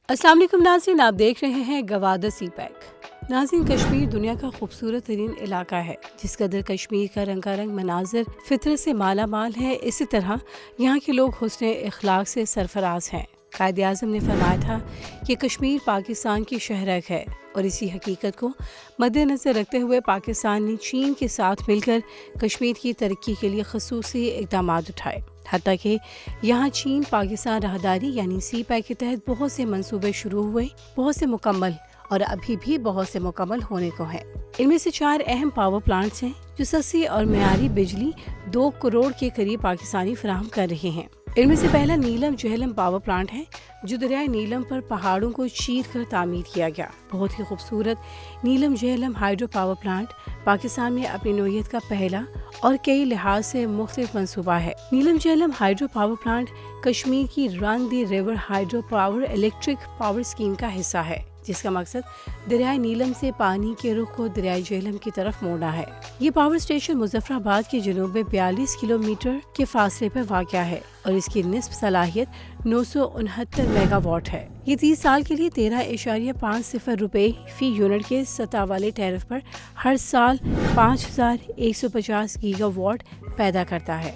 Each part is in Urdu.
السلام علیکم ناظرین، آپ دیکھ رہے ہیں گوادر سی پیک۔ ناظرین، کشمیر دنیا کا خوبصورت ترین علاقہ ہے۔ جس قدر کشمیر کا رنگا رنگ مناظر فطرت سے مالا مال ہے، اسی طرح یہاں کے لوگ حسن اخلاق سے سرفراز ہیں۔ قائد اعظم نے فرمایا تھا کہ کشمیر پاکستان کی شہرک ہے، اور اسی حقیقت کو مد نظر رکھتے ہوئے پاکستان نے چین کے ساتھ مل کر کشمیر کی ترقی کے لیے خصوصی اقدامات اٹھائے۔ حتیٰ کہ یہاں چین پاکستان راہداری یعنی سی پیک کے تحت بہت سے منصوبے شروع ہوئے، بہت سے مکمل اور ابھی بھی بہت سے مکمل ہونے کو ہیں۔ ان میں سے 4 اہم پاور پلانٹس ہیں جو سستی اور معیاری بجلی 2 کروڑ کے قریب پاکستانی فراہم کر رہے ہیں۔ ان میں سے پہلا نیلم جہلم پاور پلانٹ ہے جو دریائے نیلم پر پہاڑوں کو چیر کر تعمیر کیا گیا۔ بہت ہی خوبصورت Neelum Jhelum hydro power plant Pakistan میں اپنی نوعیت کا پہلا اور کئی لحاظ سے مختلف منصوبہ ہے۔ Neelum Jhelum hydro power plant Kashmir کی run the river hydro power electric power scheme کا حصہ ہے، جس کا مقصد دریائے نیلم سے پانی کے رخ کو دریائے جہلم کی طرف موڑنا ہے۔ یہ پاور اسٹیشن مظفر آباد کے جنوب میں 42 کلومیٹر کے فاصلے پر واقع ہے اور اس کی نصف صلاحیت 969 میگا واٹ ہے۔ یہ 30 سال کے لیے 13.50 روپے فی یونٹ کے سطح والے ٹیرف پر ہر سال 5150 گیگا واٹ پیدا کرتا ہے۔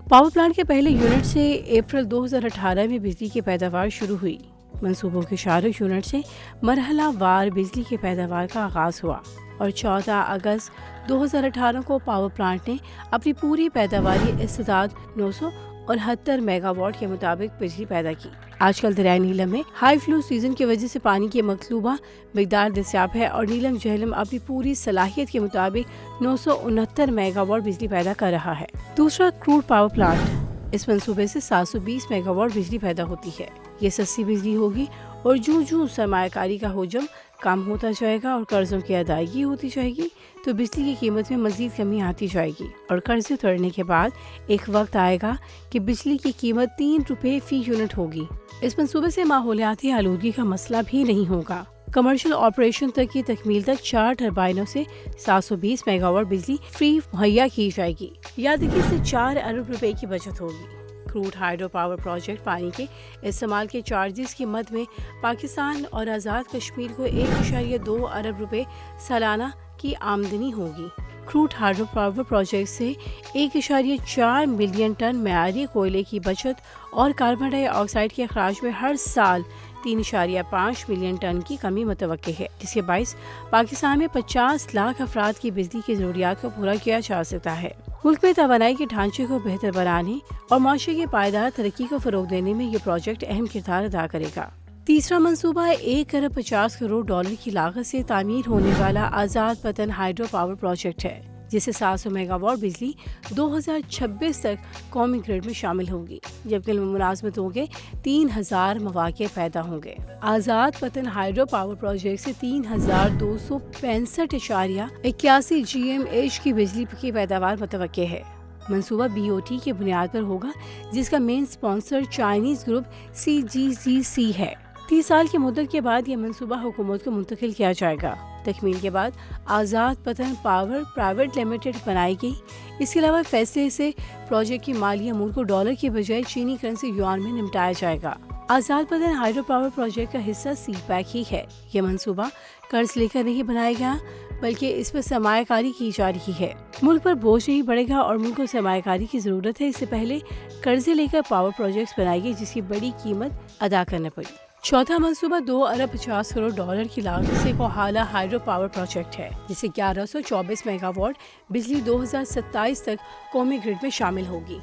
پاور پلانٹ کے پہلے یونٹ سے اپریل 2018 میں بجلی کی پیداوار شروع ہوئی۔ منصوبوں کے 4 یونٹ سے مرحلہ وار بجلی کی پیداوار کا آغاز ہوا اور 14 اگست 2018 کو پاور پلانٹ نے اپنی پوری پیداواری استعداد 969 میگا واٹ کے مطابق بجلی پیدا کی۔ آج کل دریائے نیلم میں ہائی فلو سیزن کی وجہ سے پانی کی مطلوبہ مقدار دستیاب ہے اور نیلم جہلم اپنی پوری صلاحیت کے مطابق 969 میگا واٹ بجلی پیدا کر رہا ہے۔ دوسرا کروڈ پاور پلانٹ، اس منصوبے سے 720 میگا واٹ بجلی پیدا ہوتی ہے۔ یہ سستی بجلی ہوگی اور جوں سرمایہ کاری کا حجم کم ہوتا جائے گا اور قرضوں کی ادائیگی ہوتی جائے گی تو بجلی کی قیمت میں مزید کمی آتی جائے گی، اور قرض اترنے کے بعد ایک وقت آئے گا کہ بجلی کی قیمت 3 روپے فی یونٹ ہوگی۔ اس منصوبے سے ماحولیاتی آلودگی کا مسئلہ بھی نہیں ہوگا۔ کمرشل آپریشن تک کی تکمیل تک 4 ٹربائنوں سے 720 میگا واٹ بجلی فری مہیا کی جائے گی۔ یاد رکھیے اس سے 4 ارب روپے کی بچت ہوگی۔ کروڈ ہائیڈرو پاور پروجیکٹ پانی کے استعمال کے چارجز کی مد میں پاکستان اور آزاد کشمیر کو 1.2 ارب روپے سالانہ کی آمدنی ہوگی۔ کروڈ ہائیڈرو پاور پروجیکٹ سے 1.4 ملین ٹن معیاری کوئلے کی بچت اور کاربن ڈائی آکسائیڈ کے اخراج میں ہر سال 3.5 ملین ٹن کی کمی متوقع ہے، جس کے باعث پاکستان میں 50 لاکھ افراد کی بجلی کی ضروریات کو پورا کیا جا سکتا ہے۔ ملک میں توانائی کے ڈھانچے کو بہتر بنانے اور معاشرے کی پائیدار ترقی کو فروغ دینے میں یہ پروجیکٹ اہم کردار ادا کرے گا۔ تیسرا منصوبہ $1.50 کروڑ کی لاگت سے تعمیر ہونے والا آزاد پتن ہائیڈرو پاور پروجیکٹ ہے، جس سے 700 میگا واٹ بجلی 2026 تک قومی گرڈ میں شامل ہوگی، جبکہ ملازمتوں کے 3000 مواقع پیدا ہوں گے۔ آزاد پتن ہائیڈرو پاور پروجیکٹ سے 3265.81 GMH کی بجلی کی پیداوار متوقع ہے۔ منصوبہ BOT کی بنیاد پر ہوگا، جس کا مین اسپانسر چائنیز گروپ CGGC ہے۔ 30 سال کی مدت کے بعد یہ منصوبہ حکومت کو منتقل کیا جائے گا۔ تکمیل کے بعد آزاد پتن پاور پرائیویٹ لمیٹڈ بنائی گئی۔ اس کے علاوہ فیصلے سے پروجیکٹ کی مالی امور کو ڈالر کی بجائے چینی کرنسی یوان میں نمٹایا جائے گا۔ آزاد پتن ہائیڈرو پاور پروجیکٹ کا حصہ سی پیک ہی ہے۔ یہ منصوبہ قرض لے کر نہیں بنایا گیا، بلکہ اس پر سرمایہ کاری کی جا رہی ہے۔ ملک پر بوجھ نہیں پڑے گا اور ملک کو سرمایہ کاری کی ضرورت ہے۔ اس سے پہلے قرضے لے کر پاور پروجیکٹس بنائے گئے، جس کی بڑی قیمت ادا کرنا پڑی۔ چوتھا منصوبہ $2.50 کروڑ کی لاگت سے کوہالہ ہائیڈرو پاور پروجیکٹ ہے، جس سے 1124 میگا واٹ بجلی 2027 تک قومی گرڈ میں شامل ہوگی۔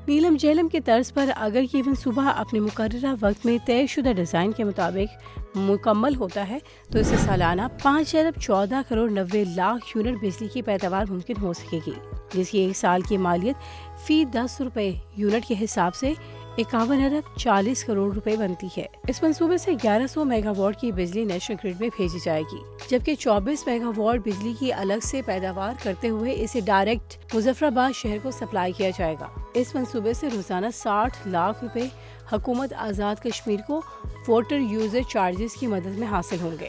نیلم جہلم کے طرز پر اگر یہ منصوبہ اپنے مقررہ وقت میں طے شدہ ڈیزائن کے مطابق مکمل ہوتا ہے تو اس سے سالانہ 5.14 کروڑ 90 لاکھ یونٹ بجلی کی پیداوار ممکن ہو سکے گی، جس کی ایک سال کی مالیت فی 10 روپے یونٹ کے حساب سے 51.40 کروڑ روپے بنتی ہے۔ اس منصوبے سے 1100 میگا واٹ کی بجلی نیشنل گرڈ میں بھیجی جائے گی، جبکہ 24 میگا واٹ بجلی کی الگ سے پیداوار کرتے ہوئے اسے ڈائریکٹ مظفر آباد شہر کو سپلائی کیا جائے گا۔ اس منصوبے سے روزانہ 60 لاکھ روپے حکومت آزاد کشمیر کو واٹر یوزر چارجز کی مدد میں حاصل ہوں گے،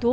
2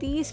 30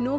9